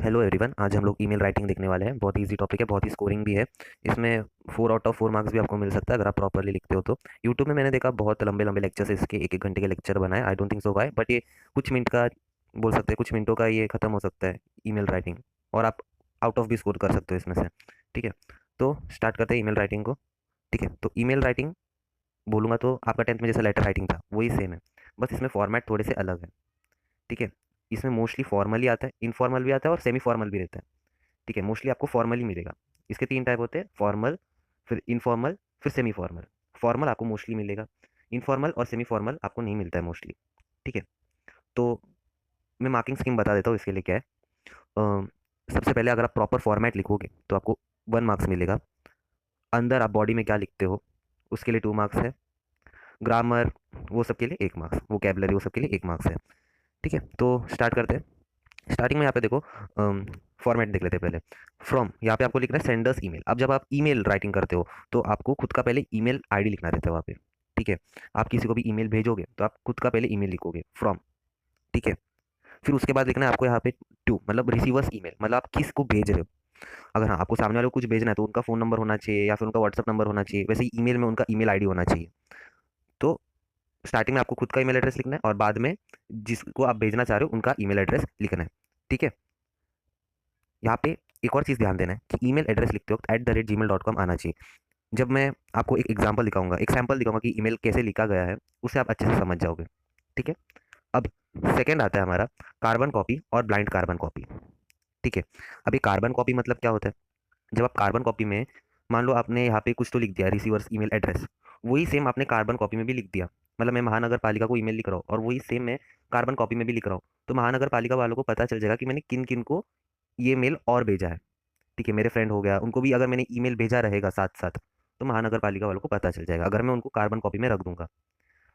Hello everyone, आज हम लोग ईमेल राइटिंग देखने वाले हैं। बहुत इजी टॉपिक है, बहुत ही स्कोरिंग भी है। इसमें 4 आउट ऑफ 4 मार्क्स भी आपको मिल सकता है अगर आप प्रॉपरली लिखते हो तो। यूट्यूब में मैंने देखा बहुत लंबे लंबे लेक्चर्स इसके, एक एक घंटे के लेक्चर बनाए। I don't think so why, but ये कुछ मिनट का बोल सकते हैं, कुछ मिनटों का ये खत्म हो सकता है ईमेल राइटिंग, और आप आउट ऑफ भी स्कोर कर सकते हो इसमें से। ठीक है, तो स्टार्ट करते हैं ईमेल राइटिंग को। ठीक है, तो ईमेल राइटिंग बोलूँगा तो आपका 10th में जैसा लेटर राइटिंग था वही सेम है, बस इसमें फॉर्मेट थोड़े से अलग है। ठीक है, इसमें मोस्टली फॉर्मल ही आता है, इनफॉर्मल भी आता है और सेमी फॉर्मल भी रहता है। ठीक है, मोस्टली आपको फॉर्मल ही मिलेगा। इसके 3 टाइप होते हैं, फॉर्मल, फिर इनफॉर्मल, फिर सेमी फॉर्मल। फॉर्मल आपको मोस्टली मिलेगा, इनफॉर्मल और सेमी फॉर्मल आपको नहीं मिलता है मोस्टली। ठीक है, तो मैं मार्किंग स्कीम बता देता हूँ इसके लिए क्या है। सबसे पहले अगर आप प्रॉपर फॉर्मेट लिखोगे तो आपको 1 मार्क्स मिलेगा। अंदर आप बॉडी में क्या लिखते हो उसके लिए 2 मार्क्स है। ग्रामर वो सब के लिए 1 मार्क्स, वोकैबुलरी वो सब के लिए 1 मार्क्स है। ठीक है, तो स्टार्ट करते हैं। स्टार्टिंग में यहाँ पे देखो, फॉर्मेट देख लेते हैं पहले। फ्रॉम, यहाँ पे आपको लिखना है सेंडर्स ईमेल। अब जब आप ईमेल राइटिंग करते हो तो आपको खुद का पहले ईमेल आईडी लिखना रहता है वहाँ पे। ठीक है, आप किसी को भी ईमेल भेजोगे तो आप खुद का पहले ईमेल लिखोगे, फ्रॉम। ठीक है, फिर उसके बाद लिखना है आपको यहाँ पे टू, मतलब रिसीवर्स ईमेल, मतलब आप किसको भेज रहे हो। अगर हाँ आपको सामने वाले को कुछ भेजना है तो उनका फ़ोन नंबर होना चाहिए या फिर उनका व्हाट्सअप नंबर होना चाहिए, वैसे ही ईमेल में उनका ईमेल आईडी होना चाहिए। तो स्टार्टिंग में आपको खुद का ईमेल एड्रेस लिखना है और बाद में जिसको आप भेजना चाह रहे हो उनका ईमेल एड्रेस लिखना है। ठीक है, यहाँ पे एक और चीज़ ध्यान देना है कि ईमेल एड्रेस लिखते वक्त @gmail.com आना चाहिए। जब मैं आपको एक एग्जांपल दिखाऊंगा, एक सैंपल दिखाऊंगा कि ईमेल कैसे लिखा गया है, उससे आप अच्छे से समझ जाओगे। ठीक है, अब सेकंड आता है हमारा कार्बन कॉपी और ब्लाइंड कार्बन कॉपी। ठीक है, अब ये कार्बन कॉपी मतलब क्या होता है। जब आप कार्बन कॉपी में, मान लो आपने यहाँ पे कुछ तो लिख दिया, रिसीवर्स ईमेल एड्रेस, वही सेम आपने कार्बन कॉपी में भी लिख दिया। मतलब मैं महानगर पालिका को ईमेल लिख रहा हूँ और वही सेम मैं कार्बन कॉपी में भी लिख रहा हूँ, तो महानगर पालिका वालों को पता चल जाएगा कि मैंने किन किन को ये मेल और भेजा है। ठीक है, मेरे फ्रेंड हो गया, उनको भी अगर मैंने ईमेल भेजा रहेगा साथ साथ, तो महानगर पालिका वालों को पता चल जाएगा अगर मैं उनको कार्बन कॉपी में रख दूंगा।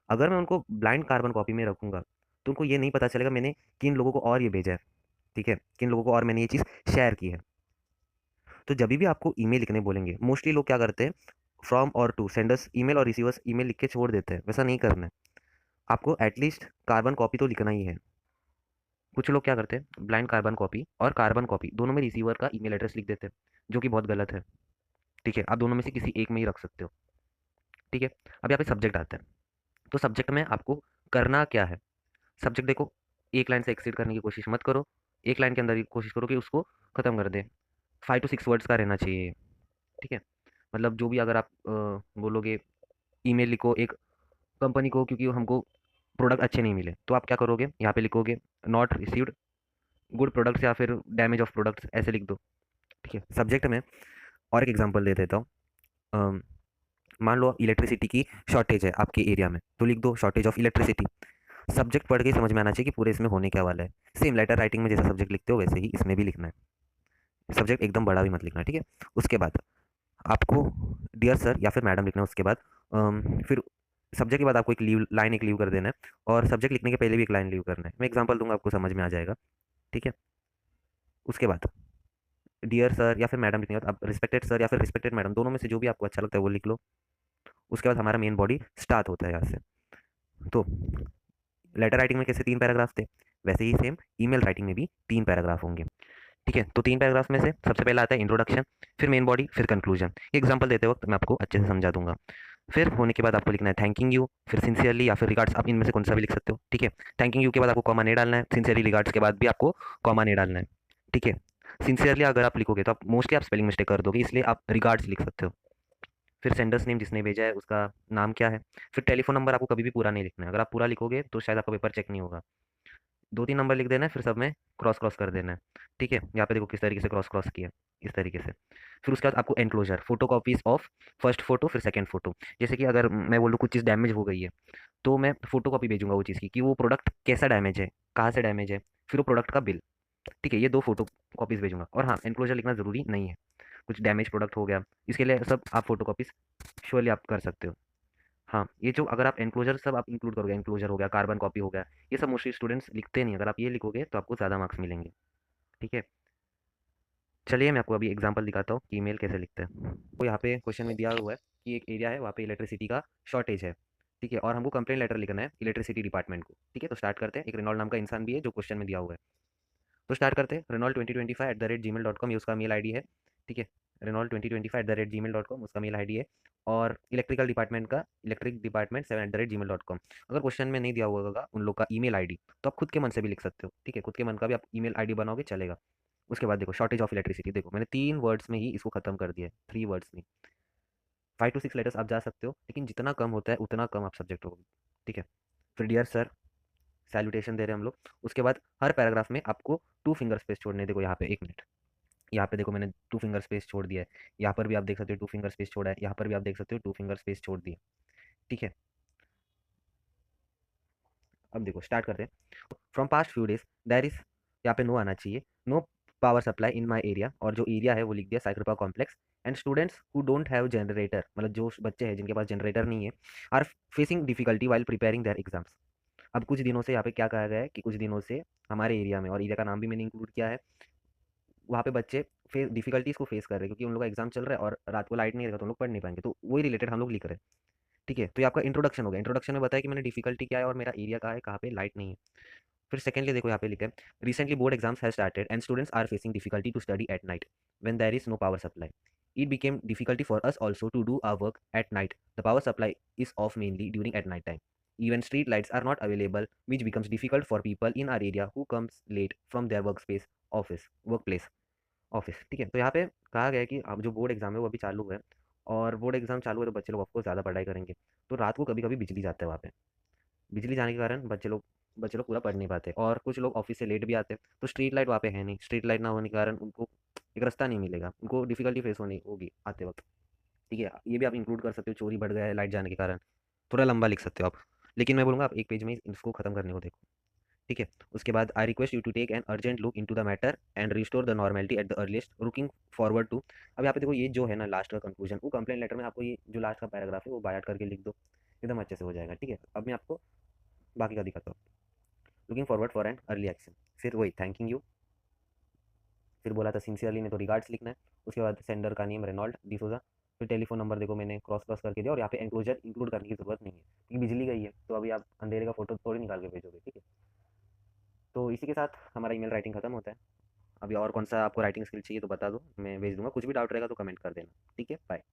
अगर मैं उनको ब्लाइंड कार्बन कॉपी में रखूंगा तो उनको ये नहीं पता चलेगा मैंने किन लोगों को और ये भेजा है। ठीक है, किन लोगों को और मैंने ये चीज़ शेयर की है। तो जब भी आपको ईमेल लिखने बोलेंगे, मोस्टली लोग क्या करते हैं, फ्रॉम और टू, सेंडर्स ईमेल और रिसीवर्स ईमेल लिख के छोड़ देते हैं। वैसा नहीं करना है, आपको एटलीस्ट कार्बन कॉपी तो लिखना ही है। कुछ लोग क्या करते हैं, ब्लाइंड कार्बन कॉपी और कार्बन कॉपी दोनों में रिसीवर का ईमेल एड्रेस लिख देते हैं, जो कि बहुत गलत है। ठीक है, आप दोनों में से किसी एक में ही रख सकते हो। ठीक है, अब यहाँ पे सब्जेक्ट आता है। तो सब्जेक्ट में आपको करना क्या है। सब्जेक्ट देखो, एक लाइन से एक्सीड करने की कोशिश मत करो। एक लाइन के अंदर ही कोशिश करो कि उसको खत्म कर दे। 5 to 6 वर्ड्स का रहना चाहिए। ठीक है, मतलब जो भी अगर आप बोलोगे, ईमेल लिखो एक कंपनी को क्योंकि हमको प्रोडक्ट अच्छे नहीं मिले, तो आप क्या करोगे, यहाँ पे लिखोगे नॉट रिसीव्ड गुड प्रोडक्ट्स या फिर डैमेज ऑफ प्रोडक्ट्स, ऐसे लिख दो। ठीक है, सब्जेक्ट में और एक एग्जांपल दे देता हूँ। अम, मान लो इलेक्ट्रिसिटी की शॉर्टेज है आपके एरिया में, तो लिख दो शॉर्टेज ऑफ इलेक्ट्रिसिटी। सब्जेक्ट पढ़ के ही समझ में आना चाहिए कि पूरे इसमें होने क्या वाला है। सेम लेटर राइटिंग में जैसा सब्जेक्ट लिखते हो वैसे ही इसमें भी लिखना है। सब्जेक्ट एकदम बड़ा भी मत लिखना। ठीक है, उसके बाद आपको डियर सर या फिर मैडम लिखना है। उसके बाद फिर सब्जेक्ट के बाद आपको एक लीव लाइन, एक लीव कर देना है, और सब्जेक्ट लिखने के पहले भी एक लाइन लीव करना है। मैं एग्जांपल दूंगा, आपको समझ में आ जाएगा। ठीक है, उसके बाद डियर सर या फिर मैडम लिखने के बाद आप रिस्पेक्टेड सर या फिर रिस्पेक्टेड मैडम, दोनों में से जो भी आपको अच्छा लगता है वो लिख लो। उसके बाद हमारा मेन बॉडी स्टार्ट होता है यहाँ से। तो लेटर राइटिंग में कैसे 3 पैराग्राफ थे, वैसे ही सेम ईमेल राइटिंग में भी 3 पैराग्राफ होंगे। ठीक है, तो 3 पैराग्राफ में से सबसे पहला आता है इंट्रोडक्शन, फिर मेन बॉडी, फिर कंक्लूजन। एग्जांपल देते वक्त मैं आपको अच्छे से समझा दूंगा। फिर होने के बाद आपको लिखना है थैंकिंग यू, फिर सिंसियरली या फिर रिगार्ड्स, आप इनमें से कौन सा भी लिख सकते हो। ठीक है, थैंकिंग यू के बाद आपको कॉमा नहीं डालना है, सिंसियरली रिगार्ड्स के बाद भी आपको कॉमा नहीं डालना है। ठीक है, सिंसियरली अगर आप लिखोगे तो आप मोस्टली आप स्पेलिंग मिस्टेक कर दोगे, इसलिए आप रिगार्ड्स लिख सकते हो। फिर सेंडर्स नेम, जिसने भेजा है उसका नाम क्या है। फिर टेलीफोन नंबर आपको कभी भी पूरा नहीं लिखना है, अगर आप पूरा लिखोगे तो शायद आपका पेपर चेक नहीं होगा। 2-3 नंबर लिख देना है, फिर सब में क्रॉस क्रॉस कर देना है। ठीक है, यहाँ पे देखो किस तरीके से क्रॉस क्रॉस किया, इस तरीके से। फिर उसके बाद आपको enclosure, photo copies of first photo फिर सेकंड फोटो। जैसे कि अगर मैं बोलूँ कुछ चीज़ डैमेज हो गई है, तो मैं फोटो कॉपी भेजूंगा वो चीज़ की, कि वो प्रोडक्ट कैसा डैमेज है, कहाँ से डैमेज है, फिर वो प्रोडक्ट का बिल। ठीक है, ये 2 फोटो कॉपीज भेजूंगा। और हाँ, एनक्लोजर लिखना ज़रूरी नहीं है, कुछ डैमेज प्रोडक्ट हो गया, इसके लिए सब आप फोटो कॉपीज श्योरली आप कर सकते हो। हाँ, ये जो अगर आप एनक्लोजर सब आप इंक्लूड करोगे, एनक्लोजर हो गया, कार्बन कॉपी हो गया, ये सब मोस्टली स्टूडेंट्स लिखते नहीं। अगर आप ये लिखोगे तो आपको ज़्यादा मार्क्स मिलेंगे। ठीक है, चलिए मैं आपको अभी एग्जांपल दिखाता हूँ कि ईमेल कैसे लिखते हैं। तो यहाँ पे क्वेश्चन में दिया हुआ है कि एक एरिया है, वहाँ पे इलेक्ट्रिसिटी का शॉर्टेज है। ठीक है, और हमको कंप्लेंट लेटर लिखना है इलेक्ट्रिसिटी डिपार्टमेंट को। ठीक है, तो स्टार्ट करते हैं। एक रेनॉल्ड नाम का इंसान भी है जो क्वेश्चन में दिया हुआ है। तो स्टार्ट करते हैं। Renault2025@gmail.com ये उसका मेल आईडी है, ठीक है। Renault2025@gmail.com उसका मेल आईडी है। और इलेक्ट्रिक डिपार्टमेंट 7@gmail.com। अगर क्वेश्चन में नहीं दिया हुआ होगा उन लोग का ईमेल आईडी, तो आप खुद के मन से भी लिख सकते हो, ठीक है। खुद के मन का भी आप ईमेल आईडी बनाओगे चलेगा। उसके बाद देखो शॉर्टेज ऑफ इलेक्ट्रिसिटी, देखो मैंने 3 वर्ड्स में ही इसको खत्म कर दिया है, 3 वर्ड्स में। 5 to 6 लेटर्स आप जा सकते हो, लेकिन जितना कम होता है उतना कम आप सब्जेक्ट होगे, ठीक है। फिर डियर सर, सैल्यूटेशन दे रहे हैं हम लोग। उसके बाद हर पैराग्राफ में आपको 2 फिंगर स्पेस छोड़ने हैं। देखो यहाँ पे 1 मिनट, यहाँ पे देखो मैंने 2 फिंगर स्पेस छोड़ दिया है। यहाँ पर भी आप देख सकते हो 2 फिंगर स्पेस छोड़ा है। यहाँ पर भी आप देख सकते हो 2 फिंगर स्पेस छोड़ दिए, ठीक है। अब देखो स्टार्ट करते हैं। From past few days there is, यहाँ पे नो आना चाहिए, no power supply in my area. और जो एरिया है वो लिख दिया साइक्रोपा complex. And students who don't have generator, मतलब जो बच्चे हैं जिनके पास जनरेटर नहीं है, are facing difficulty while preparing their exams. अब कुछ दिनों से यहाँ पे क्या कहा गया है कि कुछ दिनों से हमारे एरिया में, और एरिया का नाम भी मैंने इंक्लूड किया है, वहाँ पे बच्चे फेस डिफिकल्टीज को फेस कर रहे हैं क्योंकि उन लोग का एग्जाम चल रहा है और रात को लाइट नहीं रहेगा तो उन लोग पढ़ नहीं पाएंगे। तो वही रिलेटेड हम लोग लिख रहे हैं, ठीक है। तो ये आपका इंट्रोडक्शन हो गया। इंट्रोडक्शन में बताया कि मैंने डिफिकल्टी क्या है और मेरा एरिया कहाँ है, कहाँ पे लाइट नहीं है। फिर सेकेंडली देखो यहाँ पे लिखा है, recently board exams have started and students are facing difficulty to study at night when there is no power supply. It became difficulty for us also to do our work at night. The power supply is off mainly during at night time. Even street lights are not available, which becomes difficult for people in our area who comes late from their workplace office, ठीक है। तो यहाँ पे कहा गया है कि अब जो बोर्ड एग्जाम है वो अभी चालू है, और बोर्ड एग्जाम चालू है तो बच्चे लोग ऑफकोर्स ज़्यादा पढ़ाई करेंगे। तो रात को कभी कभी बिजली जाता है वहाँ पे। बिजली जाने के कारण बच्चे लोग पूरा पढ़ नहीं पाते और कुछ लोग ऑफिस से लेट भी आते हैं। तो स्ट्रीट लाइट वहाँ पे है नहीं, स्ट्रीट लाइट ना होने के कारण उनको एक रास्ता नहीं मिलेगा, उनको डिफिकल्टी फेस होनी होगी आते वक्त, ठीक है। ये भी आप इंक्लूड कर सकते हो, चोरी बढ़ गया है लाइट जाने के कारण। थोड़ा लंबा लिख सकते हो आप, लेकिन मैं बोलूँगा आप एक पेज में इसको खत्म करने को देखो, ठीक है। उसके बाद I request you to take an urgent look into the matter and restore the normality at the earliest, looking forward to. अब यहाँ पे देखो ये जो है ना लास्ट का कंक्लूजन, वो कंप्लेंट लेटर में आपको ये जो लास्ट का पैराग्राफ है वो बायाट करके लिख दो, एकदम अच्छे से हो जाएगा, ठीक है। अब मैं आपको बाकी का दिखाता हूँ। Looking forward for an early action, फिर वही थैंकिंग यू, फिर बोला था सिंसियरली ने तो रिगार्ड्स लिखना है। उसके बाद सेंडर का नेम रेनॉल्ड डिसोजा। फिर टेलीफोन नंबर देखो मैंने क्रॉस क्रॉस करके दिया, और यहाँ पे एंक्लोजर इंक्लूड करने की जरूरत नहीं है क्योंकि बिजली गई है, तो अभी आप अंधेरे का फोटो थोड़ी निकाल के भेजोगे, ठीक है। तो इसी के साथ हमारा ईमेल राइटिंग खत्म होता है। अभी और कौन सा आपको राइटिंग स्किल चाहिए तो बता दो, मैं भेज दूंगा। कुछ भी डाउट रहेगा तो कमेंट कर देना, ठीक है। बाय।